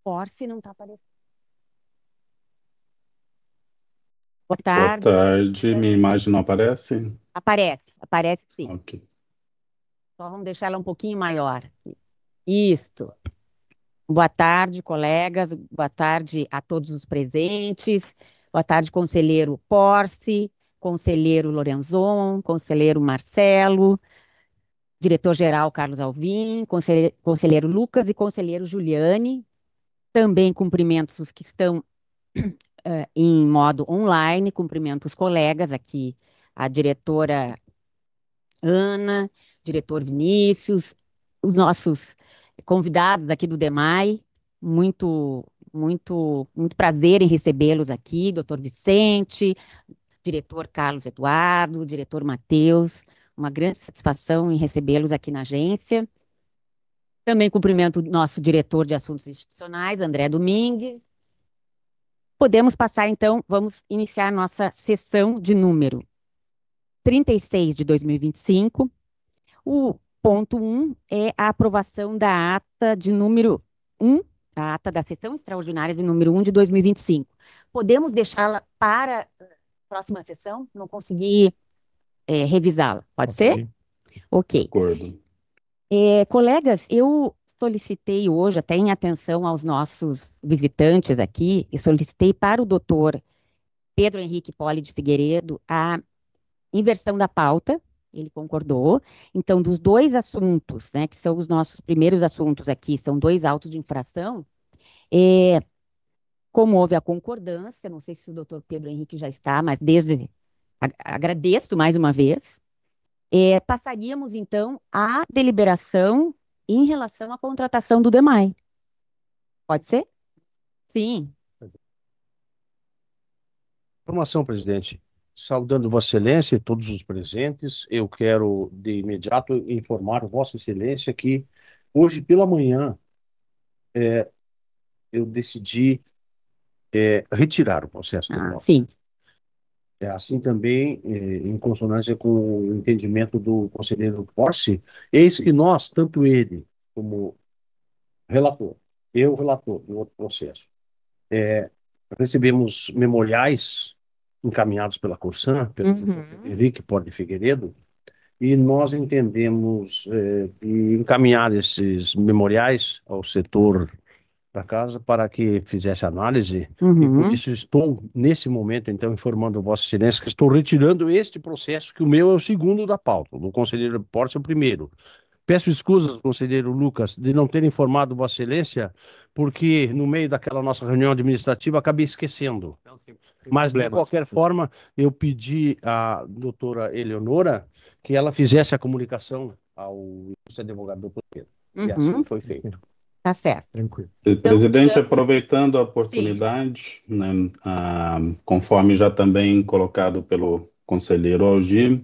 Porce não está aparecendo. Boa Boa tarde. tarde, minha imagem não aparece? Aparece sim. Ok. Só vamos deixar ela um pouquinho maior. Isto. Boa tarde, colegas. Boa tarde a todos os presentes. Boa tarde, conselheiro Porce, conselheiro Lorenzon, conselheiro Marcelo, diretor-geral Carlos Alvim, conselheiro Lucas e conselheiro Juliane. Também cumprimento os que estão em modo online, cumprimento os colegas aqui, a diretora Ana, diretor Vinícius, os nossos convidados aqui do DEMAI. Muito prazer em recebê-los aqui, doutor Vicente, diretor Carlos Eduardo, diretor Matheus. Uma grande satisfação em recebê-los aqui na agência. Também cumprimento o nosso diretor de assuntos institucionais, André Domingues. Podemos passar, então, vamos iniciar nossa sessão de número 36 de 2025. O ponto 1 é a aprovação da ata de número 1, a ata da sessão extraordinária de número 1 de 2025. Podemos deixá-la para a próxima sessão? Não consegui revisá-la. Pode ser? Ok. Acordo. Colegas, eu solicitei hoje, até em atenção aos nossos visitantes aqui, e solicitei para o doutor Pedro Henrique Poli de Figueiredo a inversão da pauta, ele concordou. Então, dos dois assuntos, né, que são os nossos primeiros assuntos aqui, são dois autos de infração, como houve a concordância, não sei se o doutor Pedro Henrique já está, mas agradeço mais uma vez, passaríamos, então, à deliberação em relação à contratação do DEMAI. Pode ser? Sim. Informação, presidente. Saudando Vossa Excelência e todos os presentes, eu quero de imediato informar Vossa Excelência que hoje pela manhã eu decidi retirar o processo de pauta. Sim. É assim também, em consonância com o entendimento do conselheiro Porce, eis que nós, tanto ele como relator, eu relator do outro processo, recebemos memoriais encaminhados pela Corsan, pelo Henrique Poli de Figueiredo, e nós entendemos de encaminhar esses memoriais ao setor da casa para que fizesse análise, e por isso estou, nesse momento, então, informando Vossa Excelência que estou retirando este processo, que o meu é o segundo da pauta, do conselheiro Porce é o primeiro. Peço escusas, conselheiro Lucas, de não ter informado Vossa Excelência, porque no meio daquela nossa reunião administrativa acabei esquecendo. Mas, de qualquer forma, eu pedi à doutora Eleonora que ela fizesse a comunicação ao ilustre advogado doutor Pedro. E assim foi feito. Tá certo. Tranquilo. Presidente, aproveitando a oportunidade, né, conforme já também colocado pelo conselheiro Algir,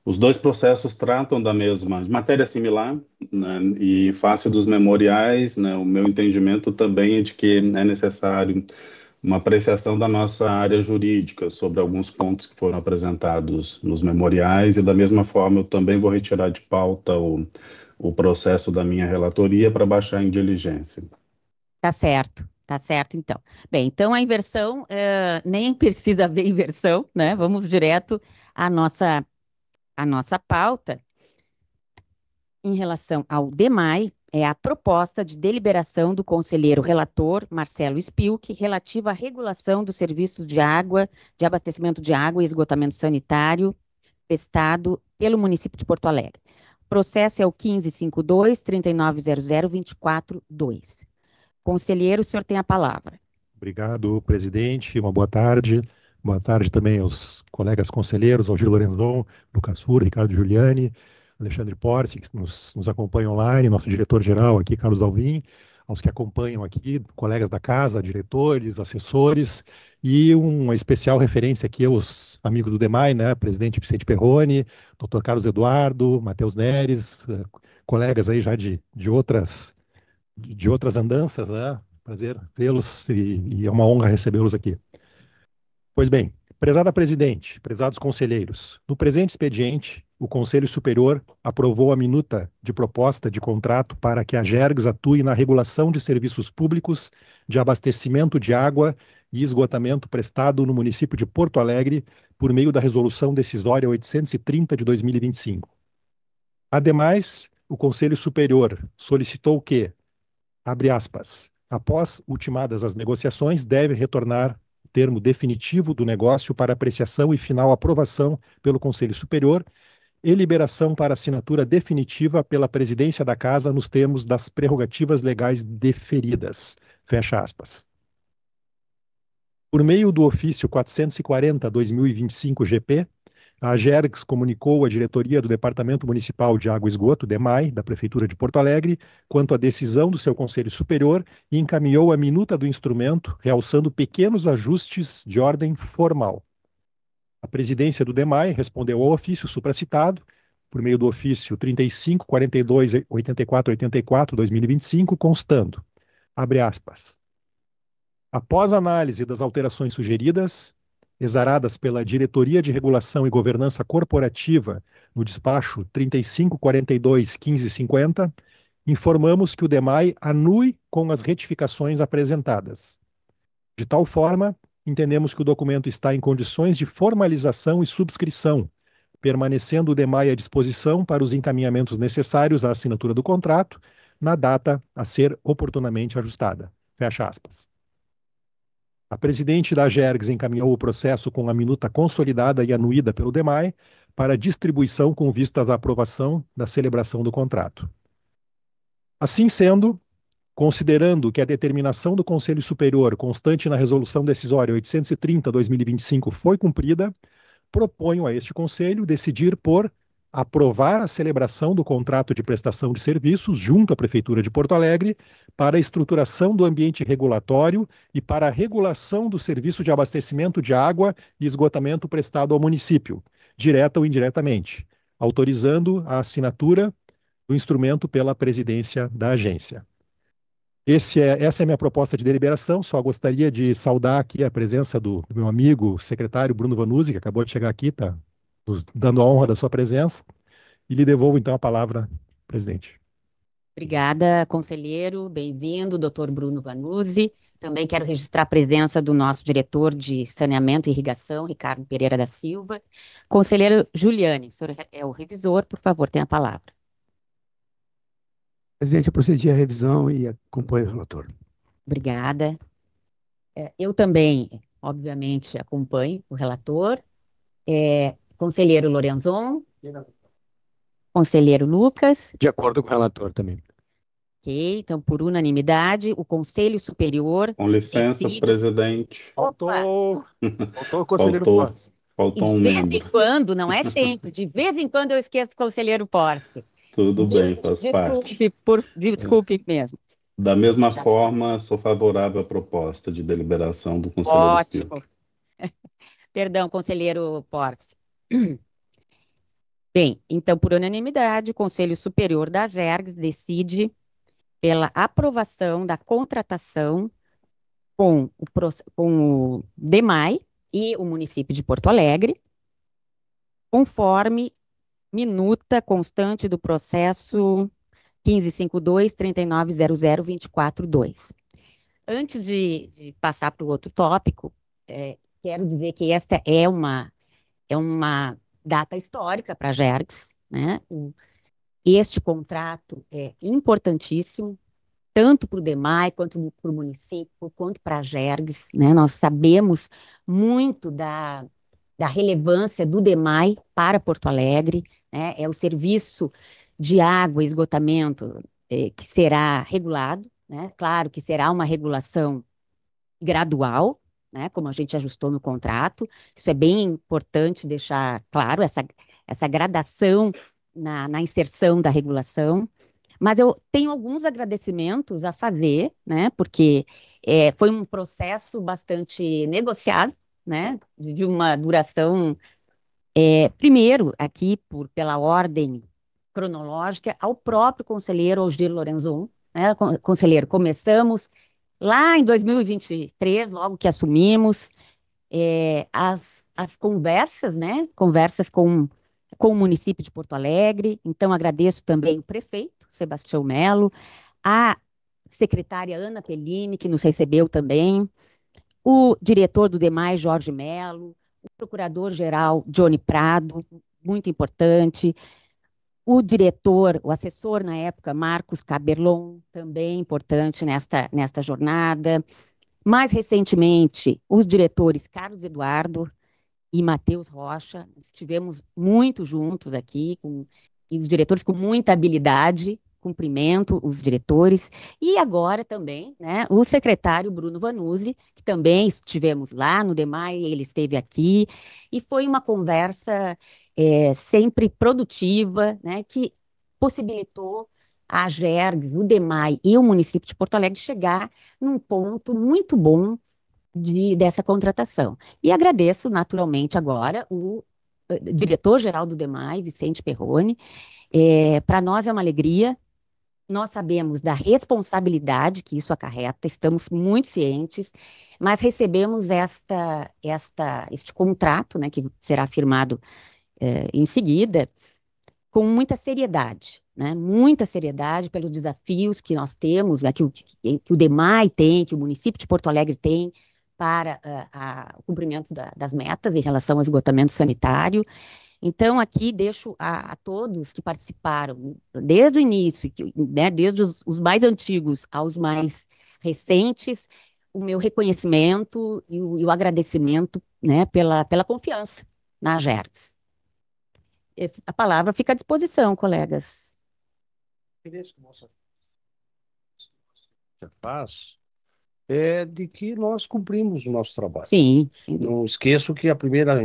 os dois processos tratam da mesma de matéria similar, né, e face dos memoriais, né, o meu entendimento também é de que é necessário uma apreciação da nossa área jurídica sobre alguns pontos que foram apresentados nos memoriais, e da mesma forma eu também vou retirar de pauta o processo da minha relatoria para baixar em diligência. Tá certo, então. Bem, então a inversão, nem precisa haver inversão, né? Vamos direto à nossa pauta. Em relação ao DEMAI, é a proposta de deliberação do conselheiro relator Marcelo Spilk relativa à regulação dos serviços de água, de abastecimento de água e esgotamento sanitário prestado pelo município de Porto Alegre. O processo é o 1552-3900-242. Conselheiro, o senhor tem a palavra. Obrigado, presidente. Uma boa tarde. Boa tarde também aos colegas conselheiros, Algir Lorenzon, Lucas Fura, Ricardo Giuliani, Alexandre Porce, que nos acompanham online, nosso diretor-geral aqui, Carlos Alvim, aos que acompanham aqui, colegas da casa, diretores, assessores, e uma especial referência aqui aos amigos do DEMAI, né, presidente Vicente Perrone, doutor Carlos Eduardo, Matheus Neres, colegas aí já de outras andanças, né? Prazer vê-los e é uma honra recebê-los aqui. Pois bem, prezada presidente, prezados conselheiros, no presente expediente, o Conselho Superior aprovou a minuta de proposta de contrato para que a Gergs atue na regulação de serviços públicos de abastecimento de água e esgotamento prestado no município de Porto Alegre por meio da Resolução Decisória 830 de 2025. Ademais, o Conselho Superior solicitou que, abre aspas, após ultimadas as negociações, deve retornar o termo definitivo do negócio para apreciação e final aprovação pelo Conselho Superior e liberação para assinatura definitiva pela presidência da Casa nos termos das prerrogativas legais deferidas. Fecha aspas. Por meio do ofício 440/2025 GP, a Gergs comunicou à diretoria do Departamento Municipal de Água e Esgoto, DEMAI, da Prefeitura de Porto Alegre, quanto à decisão do seu Conselho Superior e encaminhou a minuta do instrumento, realçando pequenos ajustes de ordem formal. A presidência do DEMAI respondeu ao ofício supracitado, por meio do ofício 35.42.84.84/2025, constando, abre aspas, após análise das alterações sugeridas, exaradas pela Diretoria de Regulação e Governança Corporativa no despacho 35.42.15.50, informamos que o DEMAI anue com as retificações apresentadas. De tal forma, entendemos que o documento está em condições de formalização e subscrição, permanecendo o DEMAI à disposição para os encaminhamentos necessários à assinatura do contrato, na data a ser oportunamente ajustada. Fecha aspas. A presidente da Gergs encaminhou o processo com a minuta consolidada e anuída pelo DEMAI para distribuição com vistas à aprovação da celebração do contrato. Assim sendo, considerando que a determinação do Conselho Superior constante na Resolução Decisória 830/2025 foi cumprida, proponho a este Conselho decidir por aprovar a celebração do contrato de prestação de serviços junto à Prefeitura de Porto Alegre para a estruturação do ambiente regulatório e para a regulação do serviço de abastecimento de água e esgotamento prestado ao município, direta ou indiretamente, autorizando a assinatura do instrumento pela presidência da agência. Essa é a minha proposta de deliberação. Só gostaria de saudar aqui a presença do meu amigo, secretário Bruno Vanuzzi, que acabou de chegar aqui, está nos dando a honra da sua presença. E lhe devolvo, então, a palavra, presidente. Obrigada, conselheiro. Bem-vindo, doutor Bruno Vanuzzi. Também quero registrar a presença do nosso diretor de saneamento e irrigação, Ricardo Pereira da Silva. Conselheiro Juliane, o senhor é o revisor, por favor, tem a palavra. Presidente, eu procedi à revisão e acompanho o relator. Obrigada. Eu também, obviamente, acompanho o relator. Conselheiro Lorenzon. Conselheiro Lucas. De acordo com o relator também. Ok, então, por unanimidade, o Conselho Superior Com licença, decide... presidente. Faltou o conselheiro Faltou. Porce. Faltou um De vez membro. em quando, não é sempre, de vez em quando eu esqueço o conselheiro Porce. Tudo bem, faz parte. Desculpe mesmo. Da mesma forma, sou favorável à proposta de deliberação do conselheiro Ótimo. Perdão, conselheiro Porce. Bem, então, por unanimidade, o Conselho Superior da Gergs decide pela aprovação da contratação com o DEMAI e o município de Porto Alegre, conforme minuta constante do processo 1552-3900-242. Antes de passar para o outro tópico, quero dizer que esta é uma data histórica para a Gergs, né? Este contrato é importantíssimo, tanto para o DEMAI, quanto para o município, quanto para a Gergs, né? Nós sabemos muito da relevância do DEMAI para Porto Alegre, né? É o serviço de água e esgotamento que será regulado, né? Claro que será uma regulação gradual, né? Como a gente ajustou no contrato. Isso é bem importante deixar claro, essa gradação na inserção da regulação. Mas eu tenho alguns agradecimentos a fazer, né? Porque foi um processo bastante negociado, né? De uma duração, primeiro, aqui, pela ordem cronológica, ao próprio conselheiro Algir Lorenzon, né? Conselheiro, começamos lá em 2023, logo que assumimos, as conversas, né? Conversas com com o município de Porto Alegre. Então, agradeço também o prefeito, Sebastião Melo, a secretária Ana Pellini, que nos recebeu também, o diretor do DEMAI, Jorge Melo, o procurador-geral, Johnny Prado, muito importante, o diretor, o assessor na época, Marcos Caberlon, também importante nesta jornada. Mais recentemente, os diretores Carlos Eduardo e Matheus Rocha, estivemos muito juntos aqui, e os diretores com muita habilidade, cumprimento os diretores, e agora também, né, o secretário Bruno Vanuzzi, que também estivemos lá no DEMAI, ele esteve aqui, e foi uma conversa sempre produtiva, né, que possibilitou a Gergs, o DEMAI e o município de Porto Alegre chegar num ponto muito bom dessa contratação. E agradeço, naturalmente, agora o diretor-geral do DEMAI, Vicente Perrone. Para nós é uma alegria, nós sabemos da responsabilidade que isso acarreta, estamos muito cientes, mas recebemos este contrato, né, que será firmado em seguida, com muita seriedade, né? Muita seriedade pelos desafios que nós temos, né, que o DEMAI tem, que o município de Porto Alegre tem para o cumprimento das metas em relação ao esgotamento sanitário. Então, aqui deixo a todos que participaram desde o início, né, desde os mais antigos aos mais recentes, o meu reconhecimento e o agradecimento, né, pela confiança na Gergs. A palavra fica à disposição, colegas. Faz é de que nós cumprimos o nosso trabalho. Sim. Não esqueço que a primeira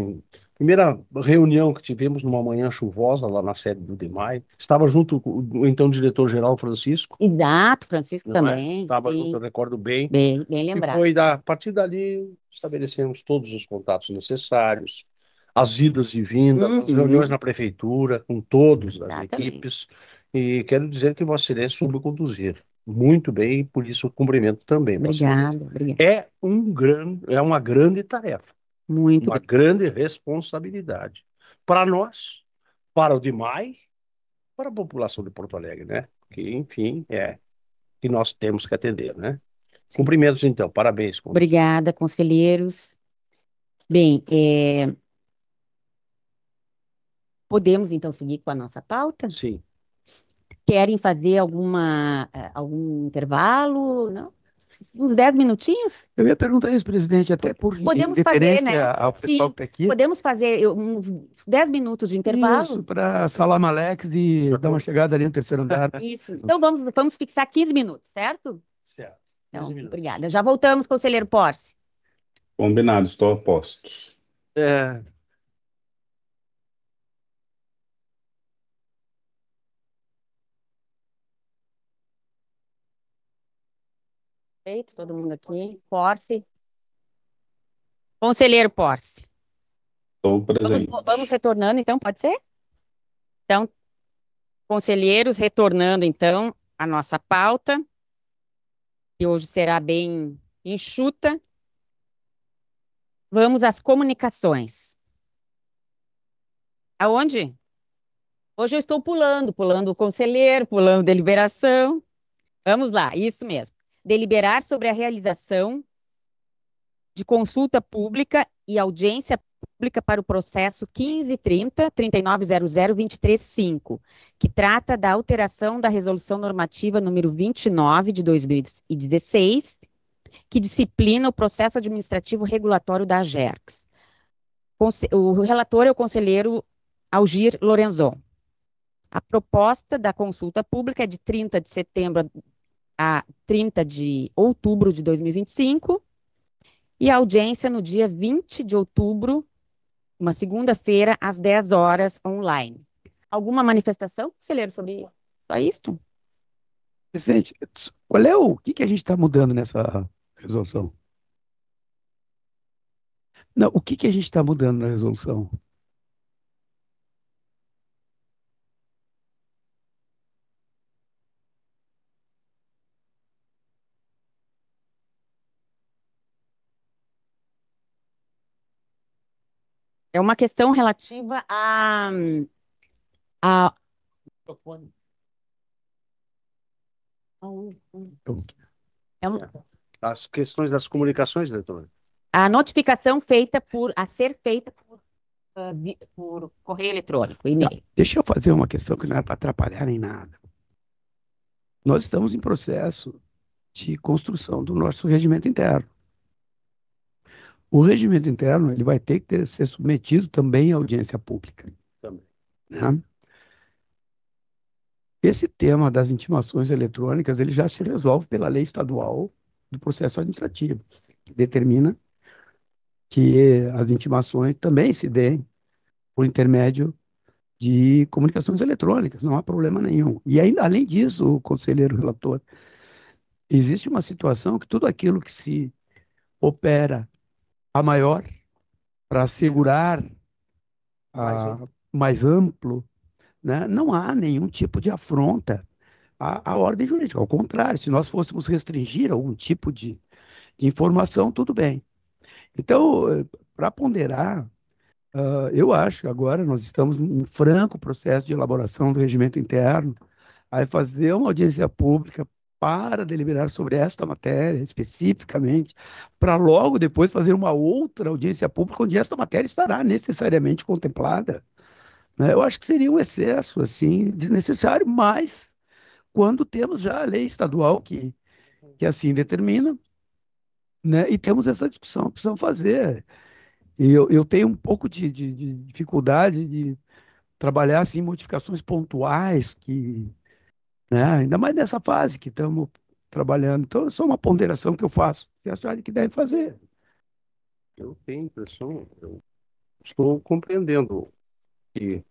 reunião que tivemos numa manhã chuvosa lá na sede do DEMAI, estava junto com o então diretor-geral Francisco. Exato, Francisco Não é? também. Estava Sim. junto, eu recordo bem. Bem E lembrado. foi a partir dali estabelecemos todos os contatos necessários, as idas e vindas, as reuniões na prefeitura com todas as Exatamente. equipes. E quero dizer que Vossa Excelência soube conduzir muito bem, e por isso o cumprimento também, Vossa Excelência. Obrigada. É uma grande tarefa, Muito uma grande responsabilidade para nós, para o DEMAI, para a população de Porto Alegre, né? Que, enfim, que nós temos que atender, né? Sim. Cumprimentos, então. Parabéns. Obrigada, conselheiros. Bem, podemos, então, seguir com a nossa pauta? Sim. Querem fazer algum intervalo? Não? Uns 10 minutinhos? Eu ia perguntar isso, presidente, até por Podemos fazer, referência né? ao pessoal Sim, que está aqui. podemos fazer uns 10 minutos de intervalo? Isso, para Salam Alex e dar uma chegada ali no terceiro andar. Isso. Então, vamos fixar 15 minutos, certo? Certo. Então, obrigada. Já voltamos, conselheiro Porce. Combinado, estou a postos. Feito, todo mundo aqui. Porce. Conselheiro Porce. Estou presente. Vamos retornando, então, pode ser? Então, conselheiros, retornando, então, a nossa pauta, que hoje será bem enxuta. Vamos às comunicações. Aonde? Hoje eu estou pulando o conselheiro, pulando deliberação. Vamos lá, isso mesmo. Deliberar sobre a realização de consulta pública e audiência pública para o processo 1530-3900-235, que trata da alteração da Resolução Normativa número 29 de 2016, que disciplina o processo administrativo regulatório da AGERX. O relator é o conselheiro Algir Lorenzon. A proposta da consulta pública é de 30 de setembro a 30 de outubro de 2025 e a audiência no dia 20 de outubro, uma segunda-feira, às 10 horas, online. Alguma manifestação, conselheiro, sobre só isto? Presidente, qual é o que a gente está mudando nessa resolução? Não, o que a gente está mudando na resolução? É uma questão relativa a, é um- As questões das comunicações eletrônicas. a notificação a ser feita por correio eletrônico, Tá, e-mail. deixa eu fazer uma questão que não é para atrapalhar nem nada. Nós estamos em processo de construção do nosso regimento interno. O regimento interno ele vai ter que ser submetido também à audiência pública, Também. né? Esse tema das intimações eletrônicas ele já se resolve pela lei estadual do processo administrativo, que determina que as intimações também se deem por intermédio de comunicações eletrônicas, não há problema nenhum. E ainda, além disso, o conselheiro relator, existe uma situação que tudo aquilo que se opera a maior para assegurar mais amplo, né, não há nenhum tipo de afronta à ordem jurídica. Ao contrário, se nós fôssemos restringir algum tipo de informação, tudo bem. Então, para ponderar, eu acho que agora nós estamos em franco processo de elaboração do regimento interno, aí fazer uma audiência pública para deliberar sobre esta matéria especificamente, para logo depois fazer uma outra audiência pública onde esta matéria estará necessariamente contemplada, né? Eu acho que seria um excesso assim desnecessário, mas quando temos já a lei estadual que assim determina, né? E temos essa discussão, precisamos fazer. E eu tenho um pouco de dificuldade de trabalhar assim modificações pontuais que, né? Ainda mais nessa fase que estamos trabalhando. Então, é só uma ponderação que eu faço, que acho que deve fazer. Eu tenho a impressão, eu estou compreendendo que,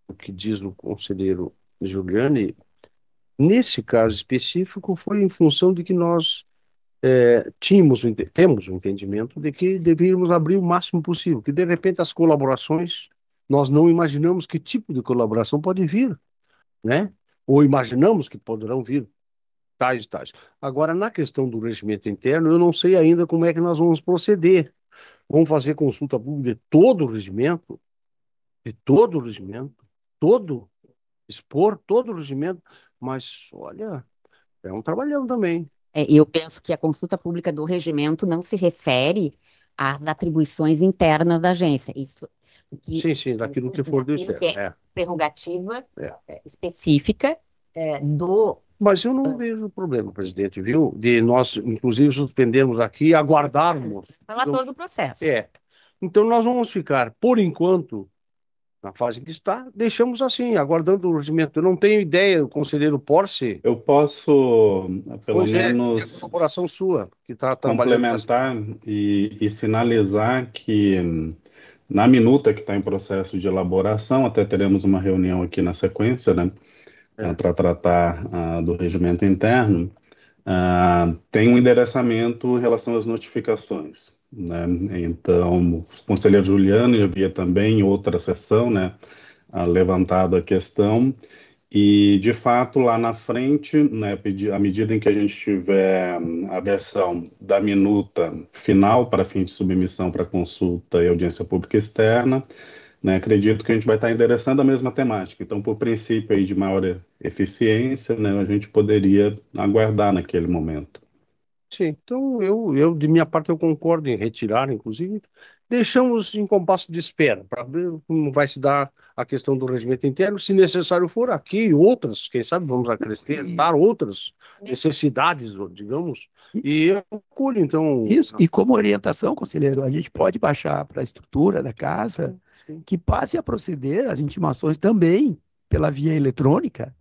o que diz o conselheiro Giuliani. Nesse caso específico, foi em função de que nós temos o entendimento de que deveríamos abrir o máximo possível, que de repente as colaborações, nós não imaginamos que tipo de colaboração pode vir, né? Ou imaginamos que poderão vir tais e tais. Agora, na questão do regimento interno, eu não sei ainda como é que nós vamos proceder. Vamos fazer consulta pública de todo o regimento, todo, expor todo o regimento, mas olha, é um trabalhão também. Eu penso que a consulta pública do regimento não se refere às atribuições internas da agência. Isso, Sim, daquilo que for do daquilo que externo. é prerrogativa É. específica do. Mas eu não vejo problema, presidente, viu? De nós, inclusive, suspendermos aqui e aguardarmos. Relator do processo. Então, nós vamos ficar, por enquanto, na fase que está, deixamos assim, aguardando o regimento. Eu não tenho ideia, o conselheiro Porce. Eu posso, pelo Pois é menos, colaboração sua, que está trabalhando nessa. complementar e sinalizar que na minuta que está em processo de elaboração, até teremos uma reunião aqui na sequência, né, para tratar do regimento interno, tem um endereçamento em relação às notificações, né? Então, o conselheiro Juliano havia também em outra sessão, né, levantado a questão, e de fato lá na frente, né, à medida em que a gente tiver a versão da minuta final para fim de submissão para consulta e audiência pública externa, né, acredito que a gente vai estar endereçando a mesma temática. Então, por princípio aí de maior eficiência, né, a gente poderia aguardar naquele momento. Sim, então de minha parte, eu concordo em retirar, inclusive, deixamos em compasso de espera para ver como vai se dar a questão do regimento interno, se necessário for aqui, outras, quem sabe vamos acrescentar outras necessidades, digamos, e eu acolho, então. Isso, e como orientação, conselheiro, a gente pode baixar para a estrutura da casa que passe a proceder as intimações também pela via eletrônica,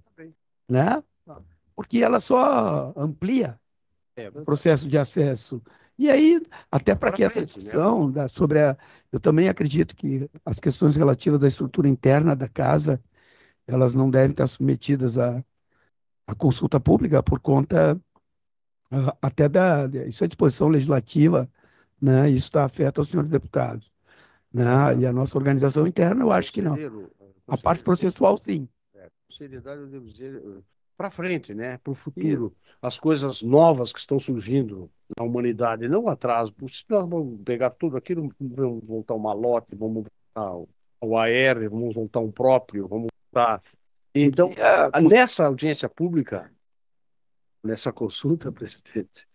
né? Porque ela só amplia o processo de acesso. E aí, até para que essa discussão sobre eu também acredito que as questões relativas à estrutura interna da casa, elas não devem estar submetidas à consulta pública por conta até isso é disposição legislativa, né? Isso está afeto aos senhores deputados, né? E a nossa organização interna, eu acho que não. A parte processual, sim. Com seriedade, eu devo dizer, para frente, né? Para o futuro. As coisas novas que estão surgindo na humanidade, não atrás. Se nós vamos pegar tudo aquilo, vamos voltar o malote, vamos voltar o AR, vamos voltar um próprio, vamos voltar. Então, nessa audiência pública, nessa consulta, presidente,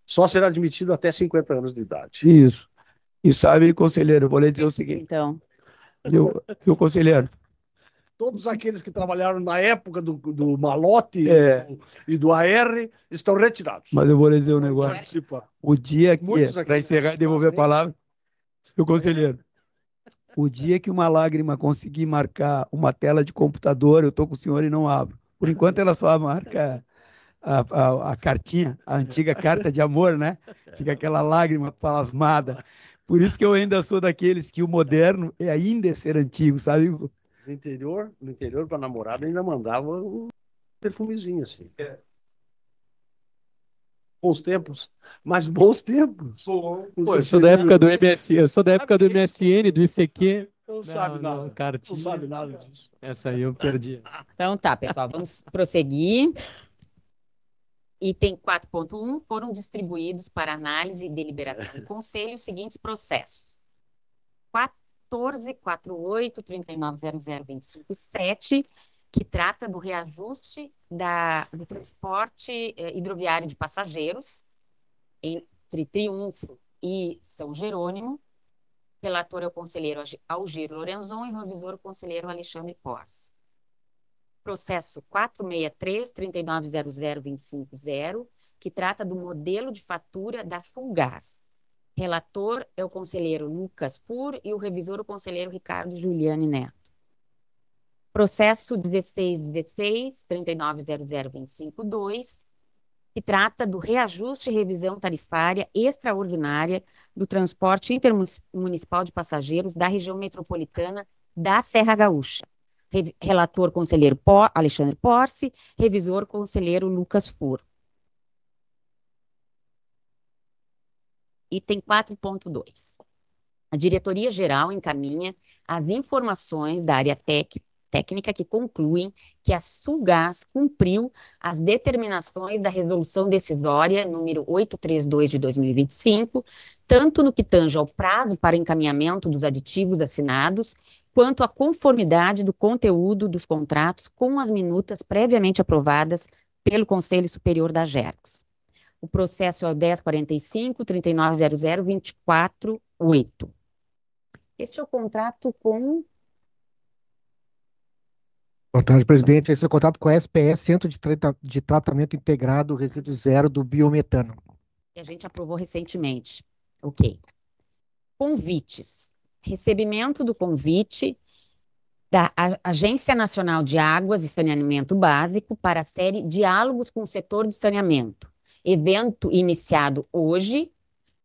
só será admitido até 50 anos de idade. Isso. E sabe, conselheiro, eu vou lhe dizer o seguinte, Então, viu, conselheiro? Todos aqueles que trabalharam na época do malote É. e do AR estão retirados. Mas eu vou lhe dizer um negócio. Participa. O dia que, Muitos aqui para encerrar e devolver a palavra, viu, conselheiro? O dia que uma lágrima conseguir marcar uma tela de computador, eu estou com o senhor e não abro. Por enquanto, ela só marca a cartinha, a antiga carta de amor, né? Fica aquela lágrima plasmada. Por isso que eu ainda sou daqueles que o moderno é ainda é ser antigo, sabe? No interior para namorada ainda mandava um perfumezinho assim. Bons tempos, mas bons tempos. Pô, eu sou da época do MSN, eu sou da época do MSN, do ICQ. Não sabe nada. Não Cartinha. sabe nada disso. Essa aí eu perdi. então tá, pessoal, vamos prosseguir. Item 4.1, foram distribuídos para análise e deliberação do Conselho os seguintes processos. 1448-3900-257, que trata do reajuste do transporte hidroviário de passageiros entre Triunfo e São Jerônimo. Relator é o conselheiro Algir Lorenzon e revisor o conselheiro Alexandre Porce. Processo 463-3900-250, que trata do modelo de fatura da Sulgás. Relator é o conselheiro Lucas Fur e o revisor o conselheiro Ricardo Giuliani Neto. Processo 1616-3900-252, que trata do reajuste e revisão tarifária extraordinária do transporte intermunicipal de passageiros da região metropolitana da Serra Gaúcha. Relator, conselheiro Alexandre Porce, revisor, conselheiro Lucas Fur. Item 4.2. A diretoria-geral encaminha as informações da área técnica que concluem que a Sulgás cumpriu as determinações da resolução decisória número 832 de 2025, tanto no que tange ao prazo para encaminhamento dos aditivos assinados, quanto à conformidade do conteúdo dos contratos com as minutas previamente aprovadas pelo Conselho Superior da GERCS. O processo é o 1045-3900-248. Este é o contrato com... Boa tarde, presidente. Esse é o contrato com a SPS, Centro de Tratamento Integrado Resíduo Zero do Biometano. Que a gente aprovou recentemente. Ok. Convites. Recebimento do convite da Agência Nacional de Águas e Saneamento Básico para a série Diálogos com o Setor de Saneamento. Evento iniciado hoje,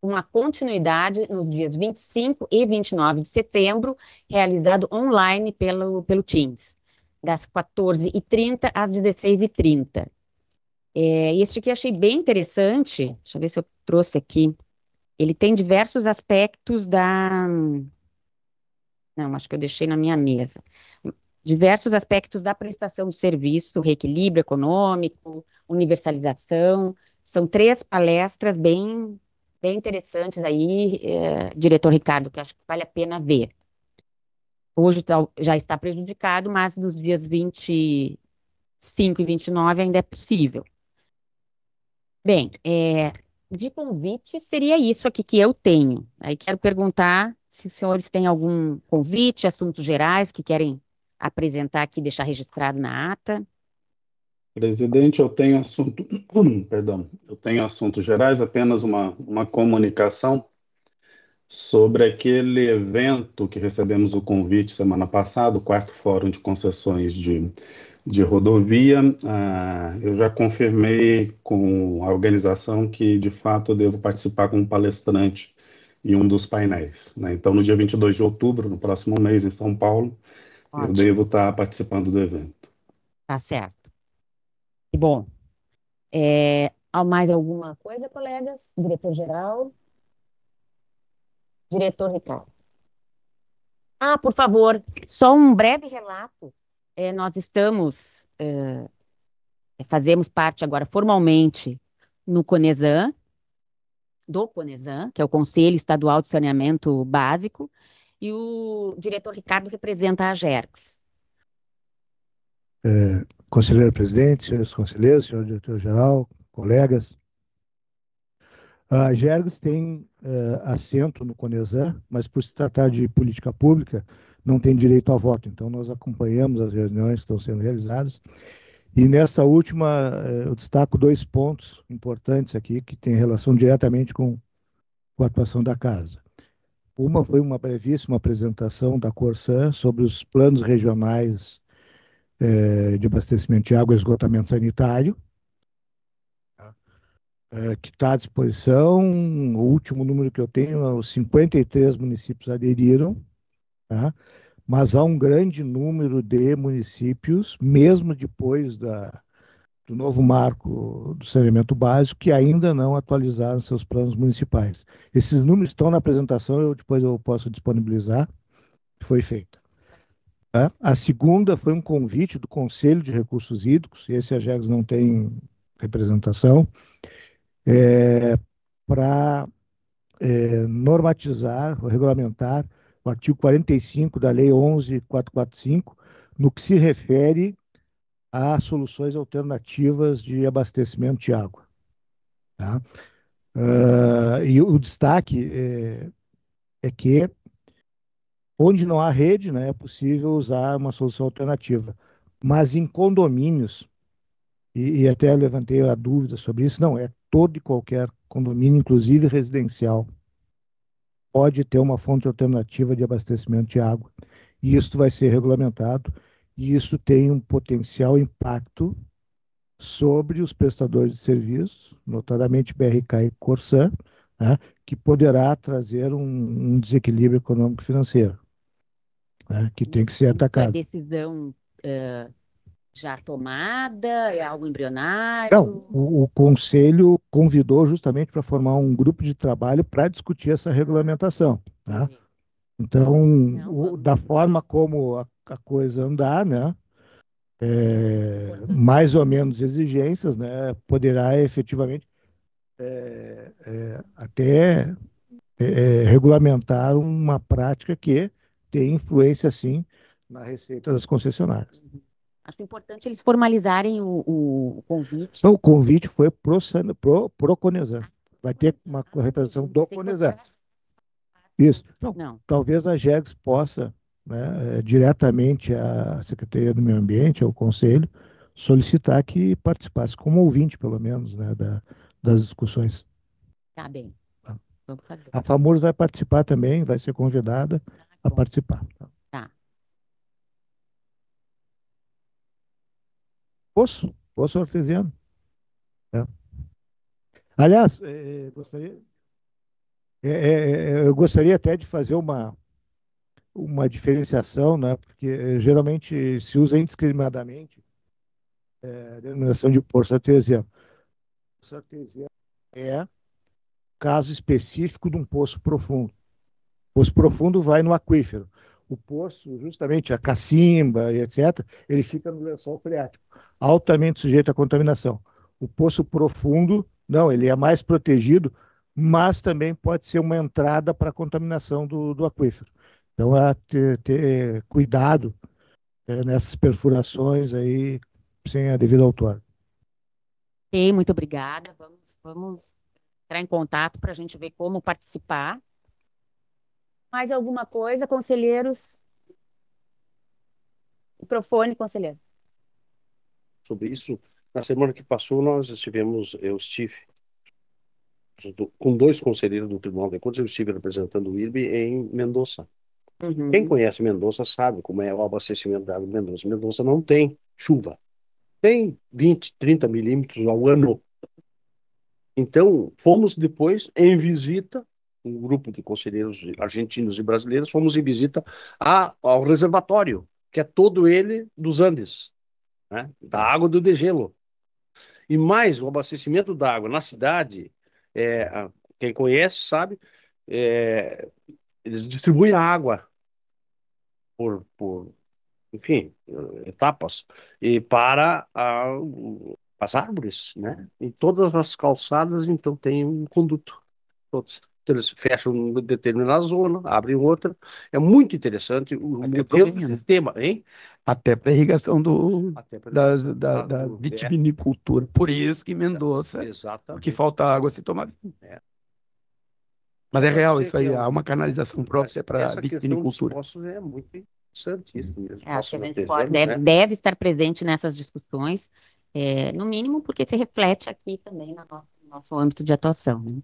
uma continuidade nos dias 25 e 29 de setembro, realizado online pelo Teams, das 14h30 às 16h30. Este aqui achei bem interessante, deixa eu ver se eu trouxe aqui. Ele tem diversos aspectos Não, acho que eu deixei na minha mesa. Diversos aspectos da prestação do serviço, reequilíbrio econômico, universalização. São 3 palestras bem interessantes aí, diretor Ricardo, que acho que vale a pena ver. Hoje já está prejudicado, mas nos dias 25 e 29 ainda é possível. Bem, de convite seria isso aqui que eu tenho. Aí quero perguntar se os senhores têm algum convite, assuntos gerais que querem apresentar aqui, deixar registrado na ata. Presidente, eu tenho assuntos gerais, apenas uma comunicação sobre aquele evento que recebemos o convite semana passada, o 4º Fórum de Concessões de Rodovia. Eu já confirmei com a organização que, de fato, eu devo participar como palestrante em um dos painéis, né? Então, no dia 22 de outubro, no próximo mês, em São Paulo, eu Ótimo. devo estar participando do evento. Tá certo. E bom, há mais alguma coisa, colegas? Diretor-geral? Diretor Ricardo. Por favor, só um breve relato. Nós estamos fazemos parte agora formalmente no Conesan, que é o Conselho Estadual de Saneamento Básico, e o diretor Ricardo representa a Agergs. Conselheiro presidente, senhores conselheiros, senhor diretor-geral, colegas. A Agergs tem assento no Conesan, mas por se tratar de política pública, não tem direito a voto. Então, nós acompanhamos as reuniões que estão sendo realizadas. E nessa última, eu destaco dois pontos importantes aqui, que têm relação diretamente com a atuação da casa. Uma foi uma brevíssima apresentação da Corsan sobre os planos regionais de abastecimento de água e esgotamento sanitário, que está à disposição. O último número que eu tenho, os 53 municípios aderiram, tá? Mas há um grande número de municípios, mesmo depois do novo marco do saneamento básico, que ainda não atualizaram seus planos municipais. Esses números estão na apresentação, depois eu posso disponibilizar, que foi feita. Tá? A segunda foi um convite do Conselho de Recursos Hídricos, e esse AGEGS não tem representação, para normatizar, ou regulamentar o artigo 45 da Lei 11.445, no que se refere a soluções alternativas de abastecimento de água. Tá? E o destaque é que, onde não há rede, né, é possível usar uma solução alternativa. Mas em condomínios, e até levantei a dúvida sobre isso, não, é todo e qualquer condomínio, inclusive residencial, pode ter uma fonte alternativa de abastecimento de água. E isso vai ser regulamentado, e isso tem um potencial impacto sobre os prestadores de serviços, notadamente BRK e Corsan, né, que poderá trazer um desequilíbrio econômico-financeiro, né, que tem que ser Isso é atacado. decisão já tomada? É algo Não, embrionário? o Conselho convidou justamente para formar um grupo de trabalho para discutir essa regulamentação, tá? Entendi. Então, Não, da vamos. forma como a coisa andar, né, Importante. mais ou menos exigências, né, poderá efetivamente até regulamentar uma prática que tem influência, sim, na receita das concessionárias. Acho importante eles formalizarem o convite. Então, o convite foi pro Conesan. Vai ter uma representação do Conesan. Isso. Não, Não. talvez a GEGS possa, né, diretamente à Secretaria do Meio Ambiente, ao Conselho, solicitar que participasse como ouvinte, pelo menos, né, das discussões. Tá bem. Tá. Vamos fazer. A FAMURS vai participar também, vai ser convidada a Bom. participar. Tá. Poço Artesiano. É. Aliás, eu gostaria até de fazer uma diferenciação, né? Porque geralmente se usa indiscriminadamente a denominação de poço artesiano. Poço artesiano é caso específico de um poço profundo. O poço profundo vai no aquífero. O poço, justamente a cacimba e etc., ele fica no lençol freático, altamente sujeito à contaminação. O poço profundo, não, ele é mais protegido, mas também pode ser uma entrada para a contaminação do aquífero. Então, é ter cuidado nessas perfurações aí, sem a devida outorga. Ok, muito obrigada. Vamos entrar em contato para a gente ver como participar. Mais alguma coisa, conselheiros? Microfone, conselheiro. Sobre isso, na semana que passou, eu estive com dois conselheiros do Tribunal de Contas, eu estive representando o IRB em Mendoza. Quem conhece Mendoza sabe como é o abastecimento da água de Mendoza. Mendoza não tem chuva. Tem 20, 30 milímetros ao ano. Então, fomos depois em visita, um grupo de conselheiros argentinos e brasileiros, fomos em visita ao reservatório, que é todo ele dos Andes, né? Da água do degelo. E mais, o abastecimento da água na cidade, quem conhece sabe, eles distribuem a água por enfim, etapas, e para as árvores, né? Em todas as calçadas, então, tem um conduto. Todos. Então, eles fecham uma determinada zona, abrem outra. É muito interessante o modelo do sistema, hein? Até para irrigação Até para da vitivinicultura. Por isso que Mendoza, porque exatamente. falta água se tomar vinho. É. Mas é Só pra real dizer isso aí, que há uma canalização própria para essa questão dos vitivinicultura. poços é muito interessante isso mesmo. Acho que a Poços gente artesianos, deve, né? deve estar presente nessas discussões, no mínimo porque se reflete aqui também no nosso âmbito de atuação, né?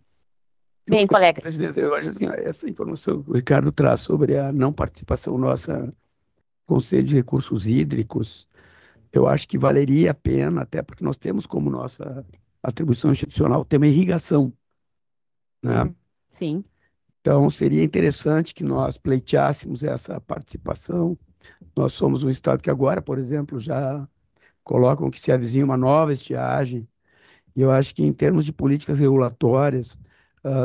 Bem, colegas. Presidente, eu acho assim, ó, essa informação que o Ricardo traz sobre a não participação nossa no Conselho de Recursos Hídricos, eu acho que valeria a pena, até porque nós temos como nossa atribuição institucional o tema irrigação, né? Sim. Então, seria interessante que nós pleiteássemos essa participação. Nós somos um estado que agora, por exemplo, já colocam que se avizinha uma nova estiagem, e eu acho que em termos de políticas regulatórias,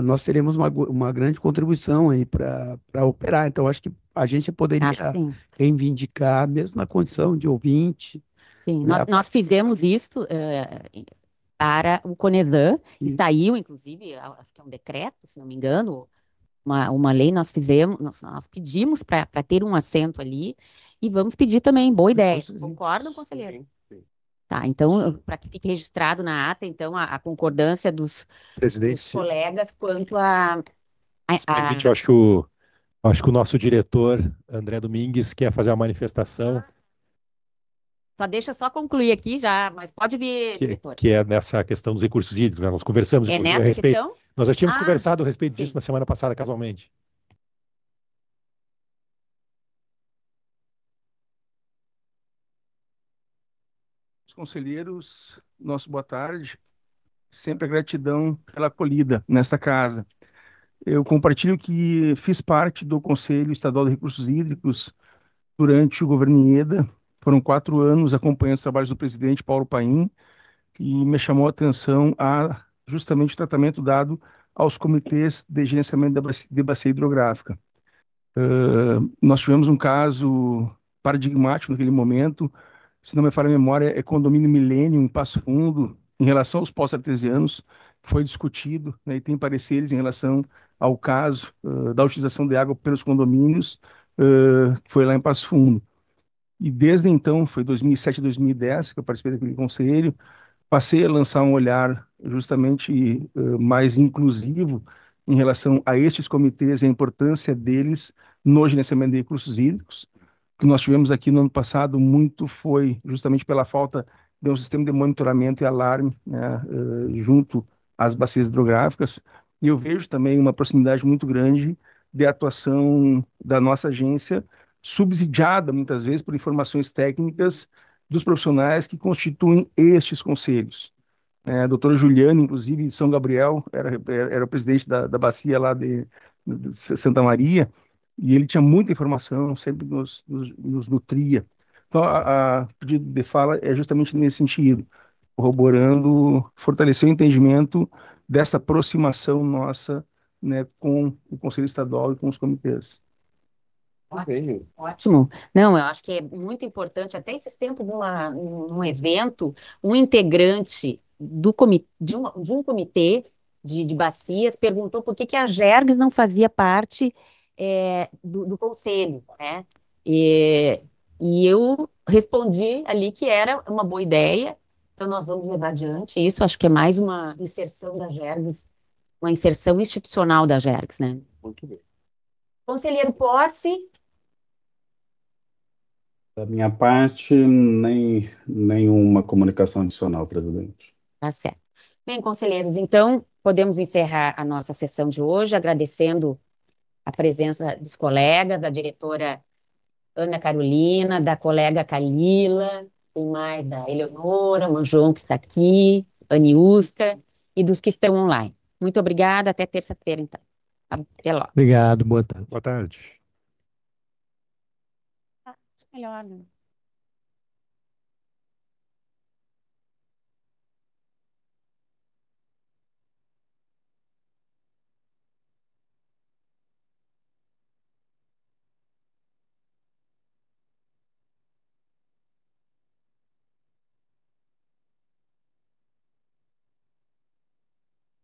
nós teremos uma grande contribuição aí para operar. Então, acho que a gente poderia Acho que sim. reivindicar, mesmo na condição de ouvinte, Sim, né? nós fizemos isso para o Conesan, e Isso. saiu, inclusive, acho que é um decreto, se não me engano, uma lei nós fizemos, nós pedimos para ter um assento ali, e vamos pedir também, boa ideia. Concordam, conselheiro? Sim. Tá, então, para que fique registrado na ata, então, a concordância dos Presidente, se colegas quanto a permite, eu acho que o nosso diretor, André Domingues, quer fazer uma manifestação só concluir aqui já, mas pode vir, que, diretor. que é nessa questão dos recursos hídricos, né? Nós conversamos, É inclusive, a nessa respeito. questão? Nós já tínhamos Ah, conversado a respeito disso sim. na semana passada, casualmente. Os conselheiros, nosso boa tarde. Sempre a gratidão pela acolhida nesta casa. Eu compartilho que fiz parte do Conselho Estadual de Recursos Hídricos durante o governo Ieda. Foram 4 anos acompanhando os trabalhos do presidente Paulo Paim, e me chamou a atenção a justamente o tratamento dado aos comitês de gerenciamento de bacia hidrográfica. Nós tivemos um caso paradigmático naquele momento, se não me falha a memória, é condomínio Millennium em Passo Fundo, em relação aos poços artesianos, que foi discutido, né, e tem pareceres em relação ao caso da utilização de água pelos condomínios, que foi lá em Passo Fundo. E desde então, foi 2007 a 2010 que eu participei daquele conselho, passei a lançar um olhar justamente mais inclusivo em relação a estes comitês e a importância deles no gerenciamento de recursos hídricos. O que nós tivemos aqui no ano passado muito foi justamente pela falta de um sistema de monitoramento e alarme, né, junto às bacias hidrográficas. E eu vejo também uma proximidade muito grande de atuação da nossa agência, subsidiada muitas vezes por informações técnicas dos profissionais que constituem estes conselhos. A doutora Juliana, inclusive, de São Gabriel, era o presidente da bacia lá de Santa Maria, e ele tinha muita informação, sempre nos nutria. Então, a pedido de fala é justamente nesse sentido, corroborando, fortalecer o entendimento dessa aproximação nossa, né, com o Conselho Estadual e com os comitês. Ótimo. Não, eu acho que é muito importante, até esses tempos, num evento, um integrante de um comitê de bacias perguntou por que a Gergs não fazia parte do conselho, né? E eu respondi ali que era uma boa ideia, então nós vamos levar adiante isso, acho que é mais uma inserção da Gergs, uma inserção institucional da Gergs, né? Muito bem. Conselheiro Posse. Da minha parte, nenhuma comunicação adicional, presidente. Tá certo. Bem, conselheiros, então podemos encerrar a nossa sessão de hoje, agradecendo a presença dos colegas, da diretora Ana Carolina, da colega Calila, tem mais da Eleonora, Manjon, que está aqui, Aniuska, e dos que estão online. Muito obrigada, até terça-feira, então. Até logo. Obrigado, boa tarde. Boa tarde. Melhor, né?